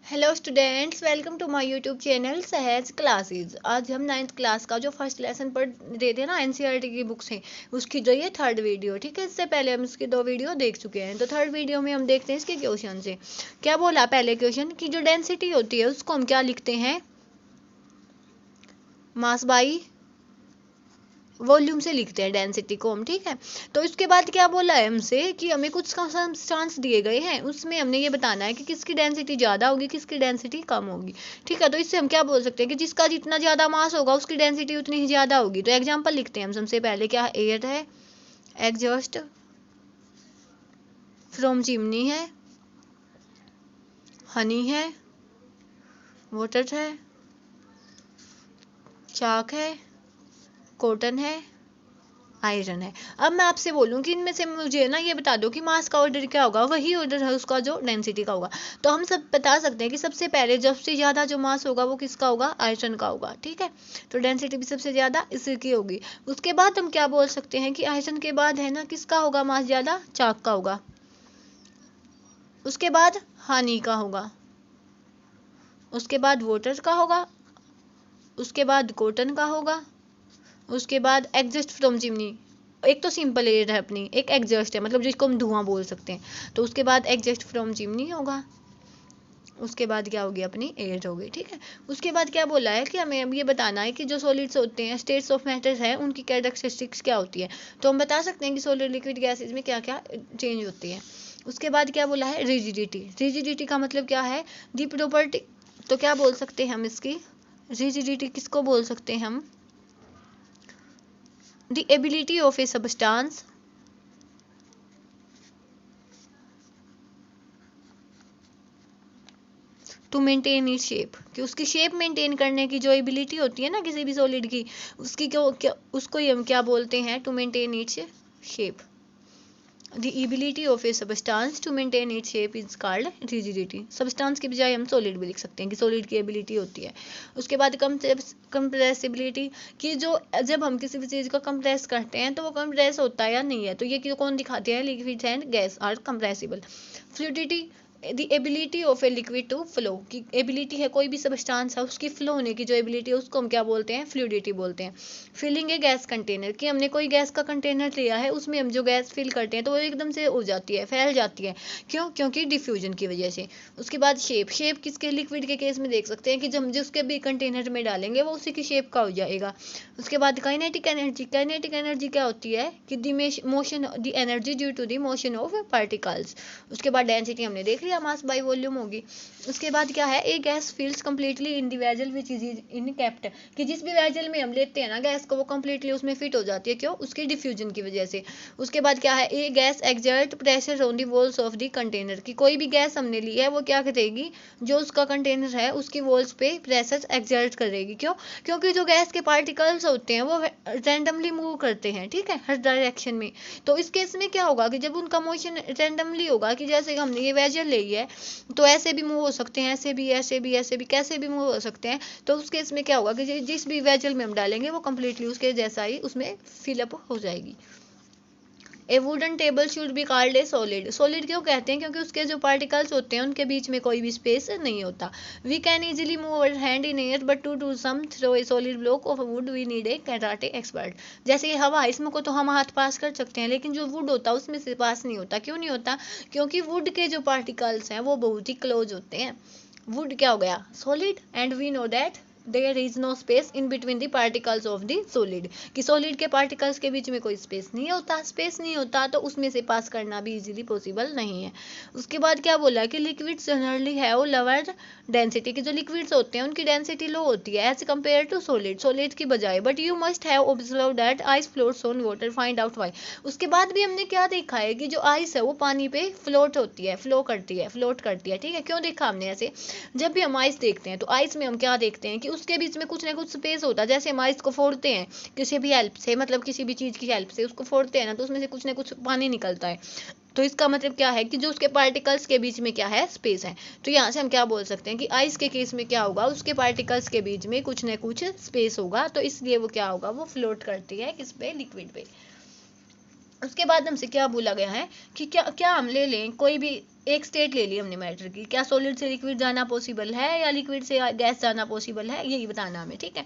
Hello students, welcome to my YouTube channel Sahaj classes. आज हम 9th class का जो फर्स्ट लेसन पढ़ रहे थे ना, एनसीईआरटी की बुक से, उसकी जो ये थर्ड वीडियो, ठीक है। इससे पहले हम इसकी 2 वीडियो देख चुके हैं। तो थर्ड वीडियो में हम देखते हैं इसके क्वेश्चन से क्या बोला। पहले क्वेश्चन की जो डेंसिटी होती है उसको हम क्या लिखते हैं, मास बाई वॉल्यूम से लिखते हैं डेंसिटी को हम, ठीक है। तो इसके बाद क्या बोला है हमसे कि हमें कुछ सब्सटेंस दिए गए हैं, उसमें हमने ये बताना है कि किसकी डेंसिटी ज़्यादा होगी, किसकी डेंसिटी कम होगी, ठीक है। तो इससे हम क्या बोल सकते हैं कि जिसका जितना ज़्यादा मास होगा उसकी डेंसिटी उतनी ही ज़्यादा होगी। तो एग्जाम्पल लिखते हैं हम। सबसे पहले क्या है, एयर है, एग्जॉस्ट फ्रॉम चिमनी है, हनी है, वाटर है, चाक है, कॉटन है, आयरन है। अब मैं आपसे बोलूं कि इनमें से मुझे ना ये बता दो कि मास का ऑर्डर क्या होगा, वही ऑर्डर है उसका जो डेंसिटी का होगा। तो हम सब बता सकते हैं कि सबसे पहले सबसे ज़्यादा जो मास होगा वो किसका होगा, आयरन का होगा, ठीक है। तो डेंसिटी भी सबसे ज़्यादा इसी की होगी। उसके बाद हम क्या बोल सकते हैं कि आयरन के बाद है ना किसका होगा मास ज़्यादा, चाक का होगा। उसके बाद हानि का होगा, उसके बाद वाटर का होगा, उसके बाद कॉटन का होगा, उसके बाद एग्जस्ट फ्रॉम चिमनी। एक तो सिंपल एयर है अपनी, एक एग्जस्ट है मतलब जिसको हम धुआं बोल सकते हैं। तो उसके बाद एग्जस्ट फ्रॉम चिमनी होगा, उसके बाद क्या होगी अपनी एयर होगी, ठीक है। उसके बाद क्या बोला है कि हमें अब ये बताना है कि जो सॉलिड्स होते हैं, स्टेट्स ऑफ मैटर्स है, उनकी कैरेक्टरिस्टिक्स क्या होती है। तो हम बता सकते हैं कि सॉलिड लिक्विड गैसेज में क्या क्या चेंज होती है। उसके बाद क्या बोला है, रिजिडिटी। रिजिडिटी का मतलब क्या है, दी प्रॉपर्टी। तो क्या बोल सकते हैं हम इसकी रिजिडिटी किसको बोल सकते हैं हम, the ability of a substance to maintain it shape, कि उसकी शेप मेंटेन करने की जो एबिलिटी होती है ना किसी भी सॉलिड की, उसकी उसको ही हम क्या बोलते हैं, to maintain its shape. The ability of a substance to maintain its shape is called rigidity। substance की बजाय हम solid भी लिख सकते हैं कि solid की ability होती है। उसके बाद compressibility, कि जो जब हम किसी भी चीज़ को compress करते हैं तो वो compress होता है या नहीं है। तो ये कौन दिखाते हैं, liquids and gas are compressible। fluidity, the ability of a liquid to flow, की एबिलिटी है कोई भी सब्सटेंस है उसकी फ्लो होने की जो एबिलिटी है उसको हम क्या बोलते हैं, फ्लूइडिटी बोलते हैं। फिलिंग ए गैस कंटेनर, कि हमने कोई गैस का कंटेनर लिया है, उसमें हम जो गैस फिल करते हैं तो वो एकदम से हो जाती है, फैल जाती है, क्यों, क्योंकि डिफ्यूजन की वजह से। उसके बाद शेप। शेप किसके, लिक्विड के केस में देख सकते हैं कि जब जिसके भी कंटेनर में डालेंगे वो उसी की शेप का हो जाएगा। उसके बाद काइनेटिक एनर्जी। काइनेटिक एनर्जी क्या होती है कि the motion, the energy due to the motion of particles. उसके बाद डेंसिटी हमने देख लिया, मास बाय वॉल्यूम होगी। उसके बाद क्या है, a gas fills completely in the vessel which is in kept, कि जिस भी वेसल में हम लेते हैं ना गैस को वो कंप्लीटली उसमें फिट हो जाती है, क्यों, उसकी डिफ्यूजन की वजह से। उसके बाद क्या है, a gas exert pressure on the walls of the container, कि कोई भी गैस हमने ली है वो क्या करेगी, जो उसका कंटेनर है उसकी वॉल्स पे प्रेशर एक्सर्ट करेगी, क्यों, क्योंकि जो गैस के पार्टिकल्स होते हैं वो रैंडमली मूव करते हैं, ठीक है, हर डायरेक्शन में। तो इस केस में क्या होगा कि जब उनका मोशन रैंडमली होगा, कि जैसे हमने ये वेसल ली है तो ऐसे भी मूव हो सकते हैं, ऐसे भी, ऐसे भी, ऐसे भी, कैसे भी मूव हो सकते हैं। तो उस केस में क्या होगा कि जिस भी वेसल में हम डालेंगे वो कंप्लीटली उसके जैसा ही उसमें फिलअप हो जाएगी। ए wooden table should be called a solid. Solid क्यों कहते हैं, क्योंकि उसके जो पार्टिकल्स होते हैं उनके बीच में कोई भी स्पेस नहीं होता। We can easily move our hand in air but to do same through a solid block of wood we need a karate expert. जैसे ये हवा, इसमें को तो हम हाथ पास कर सकते हैं, लेकिन जो वुड होता है उसमें से पास नहीं होता। क्यों नहीं होता, क्योंकि वुड के जो पार्टिकल्स हैं वो बहुत ही क्लोज होते हैं। वुड क्या हो गया, solid, and we know that there is no space in between the particles of the solid, कि सॉलिड के पार्टिकल्स के बीच में कोई स्पेस नहीं होता। स्पेस नहीं होता तो उसमें से पास करना भी इजीली पॉसिबल नहीं है। उसके बाद क्या बोला कि liquids generally have lower density, की जो लिक्विड्स होते हैं उनकी डेंसिटी लो होती है as compare to solid, solid की बजाय। But you must have observe that ice floats on water, find out why. उसके बाद भी हमने क्या देखा है कि जो आइस है वो पानी पे फ्लोट होती है, फ्लो करती है, फ्लोट करती है, ठीक है। क्यों देखा हमने ऐसे, जब भी हम आइस देखते हैं तो आइस में हम क्या देखते हैं कि उसके बीच में कुछ ना कुछ स्पेस होता है। जैसे हम आइस को फोड़ते हैं किसी भी हेल्प से, मतलब किसी भी चीज़ की हेल्प से उसको फोड़ते हैं ना, तो उसमें से कुछ ना कुछ पानी निकलता है। तो इसका मतलब क्या है कि जो उसके पार्टिकल्स के बीच में क्या है, स्पेस है। तो यहाँ से हम क्या बोल सकते हैं कि आइस के केस में क्या होगा, उसके पार्टिकल्स के बीच में कुछ ना कुछ स्पेस होगा, तो इसलिए वो क्या होगा, वो फ्लोट करती है किस पे, लिक्विड पे। उसके बाद हमसे क्या बोला गया है कि क्या क्या हम ले लें, कोई भी एक स्टेट ले ली हमने मैटर की, क्या सॉलिड से लिक्विड जाना पॉसिबल है या लिक्विड से गैस जाना पॉसिबल है, यही बताना हमें, ठीक है।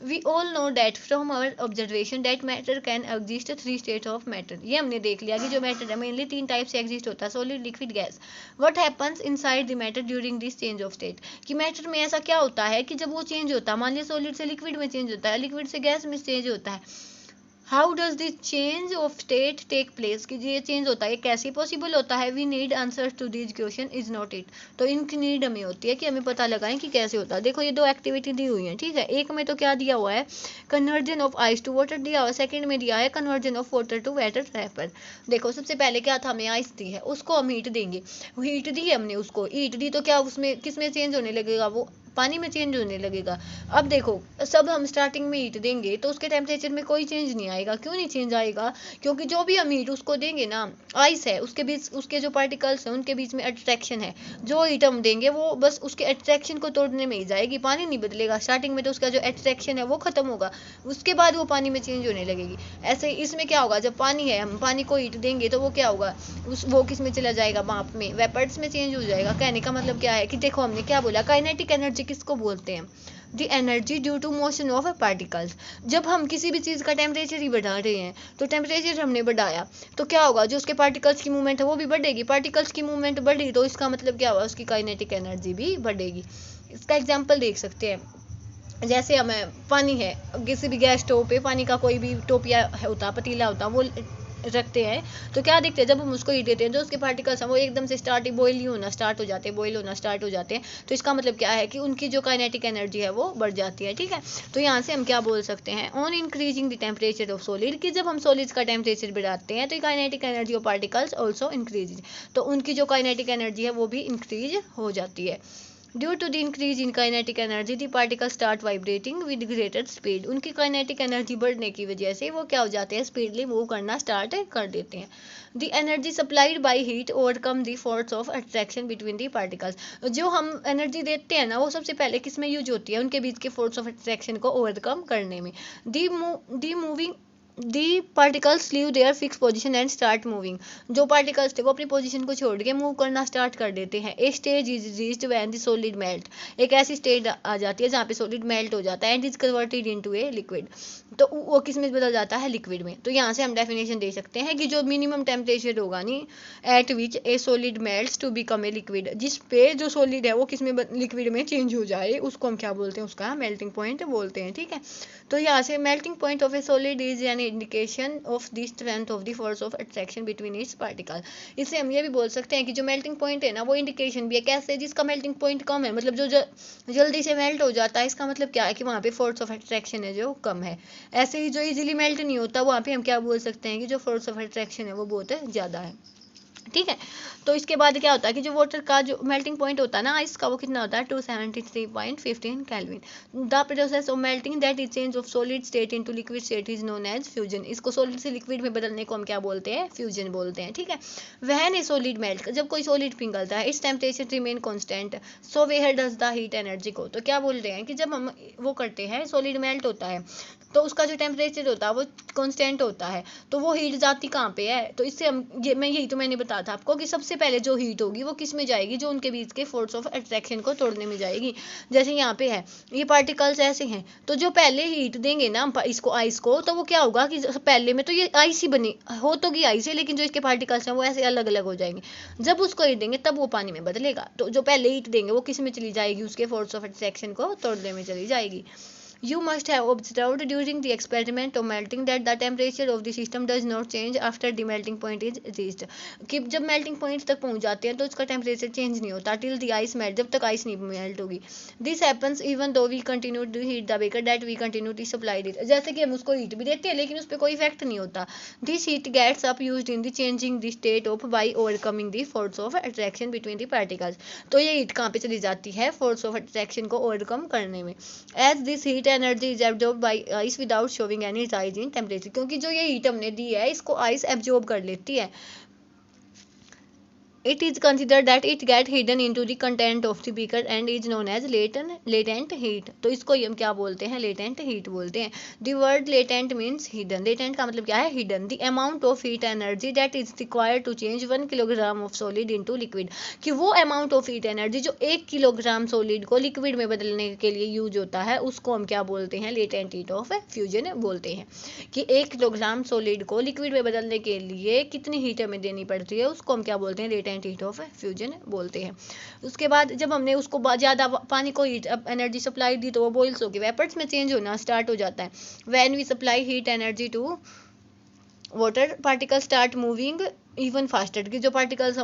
We all know that from our observation that matter can exist three states of matter। ये हमने देख लिया कि जो मैटर है मेनली तीन टाइप से एग्जिस्ट होता है, solid, liquid, gas. What happens inside the matter during this change of state, कि मैटर में ऐसा क्या होता है कि जब वो चेंज होता है, मान लिया सॉलिड से लिक्विड में चेंज होता है, लिक्विड से गैस में चेंज होता है, how does this change of state take place, कि ये चेंज होता है कैसे पॉसिबल होता है। We need answers to this question, is not it. तो इनकी नीड हमें होती है कि हमें पता लगाएं कि कैसे होता है। देखो ये दो एक्टिविटी दी हुई है, ठीक है। एक में तो क्या दिया हुआ है, conversion of ice to water दिया हुआ है, सेकंड में दिया है conversion of water to water vapour. देखो सबसे पहले क्या था, हमें आइस दी है, उसको हम हीट देंगे, हीट दी है हमने, उसको हीट दी, तो क्या उसमें किस में चेंज होने लगेगा, वो पानी में चेंज होने लगेगा। अब देखो सब हम स्टार्टिंग में हीट देंगे तो उसके टेम्परेचर में कोई चेंज नहीं आएगा। क्यों नहीं चेंज आएगा, क्योंकि जो भी हम हीट उसको देंगे ना, आइस है उसके बीच, उसके जो पार्टिकल्स हैं उनके बीच में अट्रैक्शन है, जो हीट हम देंगे वो बस उसके अट्रैक्शन को तोड़ने में ही जाएगी, पानी नहीं बदलेगा। स्टार्टिंग में तो उसका जो अट्रैक्शन है वो खत्म होगा, उसके बाद वो पानी में चेंज होने लगेगी। ऐसे इसमें क्या होगा, जब पानी है हम पानी को हीट देंगे तो वो क्या होगा, वो किस में चला जाएगा, भाप में, वेपर्स में चेंज हो जाएगा। कहने का मतलब क्या है कि देखो हमने क्या बोला, काइनेटिक एनर्जी किसको बोलते हैं, the energy due to motion of particles. जब हम किसी भी चीज़ का टेम्परेचर ही बढ़ा रहे हैं, तो टेम्परेचर हमने बढ़ाया तो क्या होगा, जो उसके पार्टिकल्स की मूवमेंट है वो भी बढ़ेगी, पार्टिकल्स की मूवमेंट बढ़ी तो इसका मतलब क्या हुआ, उसकी काइनेटिक एनर्जी भी बढ़ेगी। इसका एग्जाम्पल देख सकते हैं, जैसे हमें पानी है, किसी भी गैस स्टोव पे पानी का कोई भी टोपिया होता, पतीला होता, वो रखते हैं तो क्या देखते हैं, जब हम उसको हीट देते हैं जो उसके पार्टिकल्स हैं वो एकदम से बॉयल ही होना स्टार्ट हो जाते हैं, बॉयल होना स्टार्ट हो जाते हैं। तो इसका मतलब क्या है कि उनकी जो काइनेटिक एनर्जी है वो बढ़ जाती है, ठीक है। तो यहाँ से हम क्या बोल सकते हैं, on increasing the temperature of solid, कि जब हम सॉलिड्स का टेम्परेचर बढ़ाते हैं तो kinetic energy of particles also increase, तो उनकी जो काइनेटिक एनर्जी है वो भी इंक्रीज हो जाती है। Due to the increase in kinetic energy the particle start vibrating with greater speed, उनकी काइनेटिक एनर्जी बढ़ने की वजह से वो क्या हो जाते हैं, स्पीडली मूव करना स्टार्ट कर देते हैं। The energy supplied by heat overcome the force of attraction between the particles, जो हम एनर्जी देते हैं ना वो सबसे पहले किस में यूज होती है, उनके बीच के फोर्स ऑफ अट्रैक्शन को ओवरकम करने में। The moving the particles leave their fix position and start moving, जो पार्टिकल्स थे वो अपनी पोजिशन को छोड़ के मूव करना स्टार्ट कर देते हैं। A stage is reached when the solid melt, एक ऐसी स्टेज आ जाती है जहाँ पे सॉलिड मेल्ट हो जाता है and is converted into a liquid, तो वो किस में बदल जाता है, लिक्विड में। तो यहाँ से हम डेफिनेशन दे सकते हैं कि जो मिनिमम टेम्परेचर होगा नी at which a solid melts to become a liquid, जिस पे जो सॉलिड है वो किस में लिक्विड में चेंज हो जाए, उसको हम क्या बोलते हैं, उसका मेल्टिंग पॉइंट बोलते हैं, ठीक है। तो यहाँ से melting point of A solid is an indication of the strength of the force of attraction between its particle. इससे हम ये भी बोल सकते हैं कि जो मेल्टिंग पॉइंट है ना वो इंडिकेशन भी है, कैसे, जिसका मेल्टिंग पॉइंट कम है, मतलब जो जल्दी से मेल्ट हो जाता है, इसका मतलब क्या है कि वहाँ पे फोर्स ऑफ अट्रैक्शन है जो कम है। ऐसे ही जो इजीली मेल्ट नहीं होता वहाँ पे हम क्या बोल सकते हैं कि जो फोर्स ऑफ अट्रैक्शन है वो बहुत ज़्यादा है, ठीक है। तो इसके बाद क्या होता है कि जो वाटर का जो मेल्टिंग पॉइंट होता है ना आइस का, वो कितना होता है 273.15 kelvin. The process of melting that is change of solid state into liquid state is known as fusion, इसको सॉलिड से लिक्विड में बदलने को हम क्या बोलते हैं, फ्यूजन बोलते हैं, ठीक है। व्हेन ए सॉलिड मेल्ट, जब कोई सॉलिड पिघलता है, इस temperature remain constant, so where does the heat energy को, तो क्या बोल रहे हैं कि जब हम वो करते हैं सॉलिड मेल्ट होता है तो उसका जो टेम्परेचर होता है वो कांस्टेंट होता है, तो वो हीट जाती कहाँ पे है, तो इससे हम यही तो मैंने बताया था आपको कि सबसे पहले जो हीट होगी वो किस में जाएगी, जो उनके बीच के फोर्स ऑफ अट्रैक्शन को तोड़ने में जाएगी। जैसे यहाँ पे है ये पार्टिकल्स ऐसे हैं, तो जो पहले हीट देंगे ना इसको आइस को, तो वो क्या होगा कि पहले में तो ये आइस ही बनी हो तो की आइस है, लेकिन जो इसके पार्टिकल्स हैं वो ऐसे अलग अलग हो जाएंगे। जब उसको हीट देंगे तब वो पानी में बदलेगा, तो जो पहले हीट देंगे वो किस में चली जाएगी, उसके फोर्स ऑफ अट्रैक्शन को तोड़ने में चली जाएगी। You must have observed during the experiment of melting that the temperature of the system does not change after the melting point is reached, कि जब melting point तक पहुंच जाते हैं तो उसका temperature change नहीं होता till the ice melt, जब तक ice नहीं melt होगी। This happens even though we continue to heat the beaker that we continue to supply it, जैसे कि हम उसको heat भी देते हैं लेकिन उस पर कोई effect नहीं होता। This heat gets up used in the changing the state of by overcoming the force of attraction between the particles, तो ये heat कहाँ पे चली जाती है, force of attraction को overcome करने में। As this heat energy is absorb by ice without showing any rise in temperature, क्योंकि जो ये हीट हमने दी है इसको आइस एब्जॉर्ब कर लेती है It is considered that it get hidden into the content of the beaker and is known as latent heat. तो इसको हम क्या बोलते हैं, latent heat बोलते हैं. The word latent means hidden. Latent का मतलब क्या है, hidden. The amount of heat energy that is required to change 1 kilogram of solid into liquid. कि वो amount of heat energy जो 1 किलोग्राम solid को liquid में बदलने के लिए यूज होता है, उसको हम क्या बोलते हैं, latent heat of fusion बोलते हैं. कि 1 किलोग्राम solid को liquid में बदलने के लिए कितनी हीट हमें देनी पड़ती है, उसको हम क्या बोलते हैं, latent हीट ऑफ फ्यूजन बोलते हैं. उसके बाद जब हमने उसको ज़्यादा पानी को हीट एनर्जी सप्लाई दी तो वो बॉइल्स होकर वेपर्स में चेंज होना स्टार्ट हो जाता है. When we supply heat energy to water, particle start moving even faster. की जो पार्टिकल्स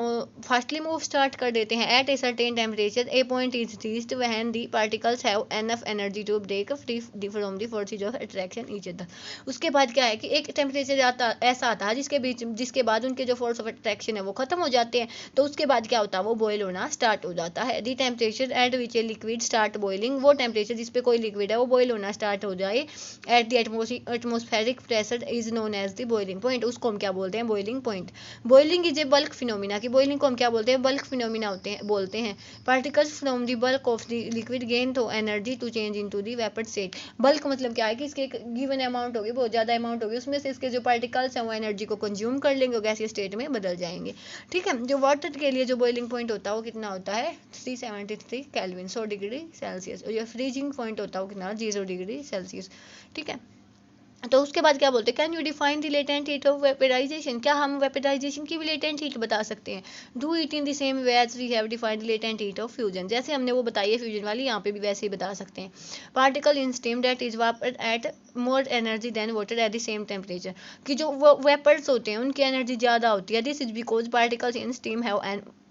फास्टली मूव स्टार्ट कर देते हैं. At a certain temperature a point is reached when the particles have enough energy to break free from the forces of attraction each other. उसके बाद क्या है कि एक टेम्परेचर ऐसा आता है जिसके बाद उनके जो फोर्स ऑफ अट्रैक्शन है वो खत्म हो जाते हैं. तो उसके बाद क्या होता है, वो बॉयल होना स्टार्ट हो जाता है. दी temperature at which a liquid start boiling, वो टेम्परेचर जिसपे कोई लिक्विड है वो बॉयल होना स्टार्ट हो जाए at the atmospheric pressure is known as the boiling point. उसको हम क्या बोलते हैं, boiling point. Boiling is a bulk phenomena. की बॉइलिंग को हम क्या बोलते हैं, बल्क फिनोमिना बोलते हैं. Particles from the bulk of the liquid gain to energy to change into the vapour state. Bulk मतलब क्या है कि इसके गिवन अमाउंट होगी, बहुत ज़्यादा अमाउंट होगी, उसमें से इसके जो पार्टिकल्स हैं वो एनर्जी को कंज्यूम कर लेंगे और गैसीय स्टेट में बदल जाएंगे. ठीक है. जो वाटर के लिए जो बॉइलिंग पॉइंट होता है वो कितना होता है, 373 केल्विन, 100 डिग्री सेल्सियस. और जो फ्रीजिंग पॉइंट होता है वो कितना, 0 डिग्री सेल्सियस. ठीक है. तो उसके बाद क्या बोलते हैं, can you define the latent heat of vaporization. क्या हम वेपराइजेशन की भी लेटेंट हीट बता सकते हैं. Do it in the same way as we have defined latent heat of fusion. जैसे हमने वो बताई है फ्यूजन वाली, यहाँ पे भी वैसे ही बता सकते हैं. Particle in steam that is vapour at more energy than water at the same temperature. कि जो वेपर्स होते हैं उनकी एनर्जी ज़्यादा होती है. This is because particles in steam have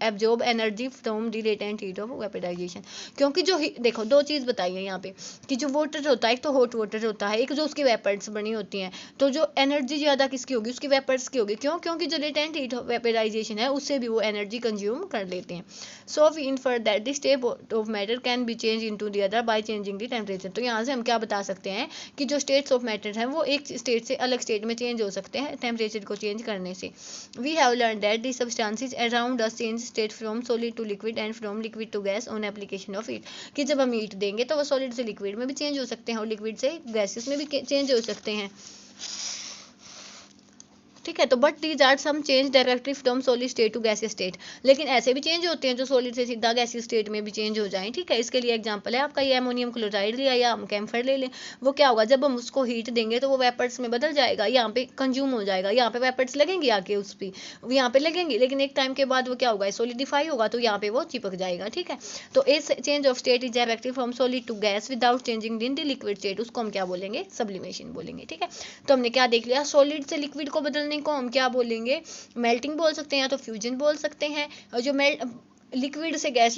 absorb energy from the latent heat of vaporization. क्योंकि जो देखो दो चीज़ बताई है यहाँ पे कि जो वाटर होता है, एक तो हॉट वाटर होता है, एक जो उसकी वेपर्स बनी होती हैं. तो जो एनर्जी ज़्यादा किसकी होगी, उसकी वेपर्स की होगी. क्यों, क्योंकि जो लेटेंट हीट वेपराइजेशन है उससे भी वो एनर्जी कंज्यूम कर लेते हैं. So we infer that the state of matter can be change into the other by changing the temperature. तो यहाँ से हम क्या बता सकते हैं कि जो स्टेट्स ऑफ मैटर हैं वो एक स्टेट से अलग स्टेट में चेंज हो सकते हैं टेम्परेचर को चेंज करने से. We have learn that the substances around us change state from solid to liquid and from liquid to gas on application of heat. कि जब हम हीट देंगे तो वो सॉलिड से लिक्विड में भी चेंज हो सकते हैं और लिक्विड से गैसेस में भी चेंज हो सकते हैं. ठीक है. तो but these are some change directly from solid state to gaseous state. लेकिन ऐसे भी चेंज होते हैं जो सॉलिड से सीधा गैसियस स्टेट में भी चेंज हो जाएं. ठीक है. इसके लिए एग्जांपल है आपका ये अमोनियम क्लोराइड लिया या हम कैम्फर ले लें. वो क्या होगा, जब हम उसको हीट देंगे तो वो वेपर्स में बदल जाएगा, यहाँ पे कंज्यूम हो जाएगा. यहाँ पे वेपर्स लगेंगे आके उस पर, यहाँ पे लगेंगे, लेकिन एक टाइम के बाद वो क्या होगा, सॉलिडिफाई होगा, तो यहाँ पे वो चिपक जाएगा. ठीक है. तो इस change of state is directly from solid to gas without changing in the liquid state, उसको हम क्या बोलेंगे, सब्लिमेशन बोलेंगे. ठीक है. तो हमने क्या देख लिया, सॉलिड से लिक्विड को बदलने को हम क्या बोलेंगे, मेल्टिंग बोल सकते हैं या तो फ्यूजन बोल सकते हैं. और जो लिक्विड से गैस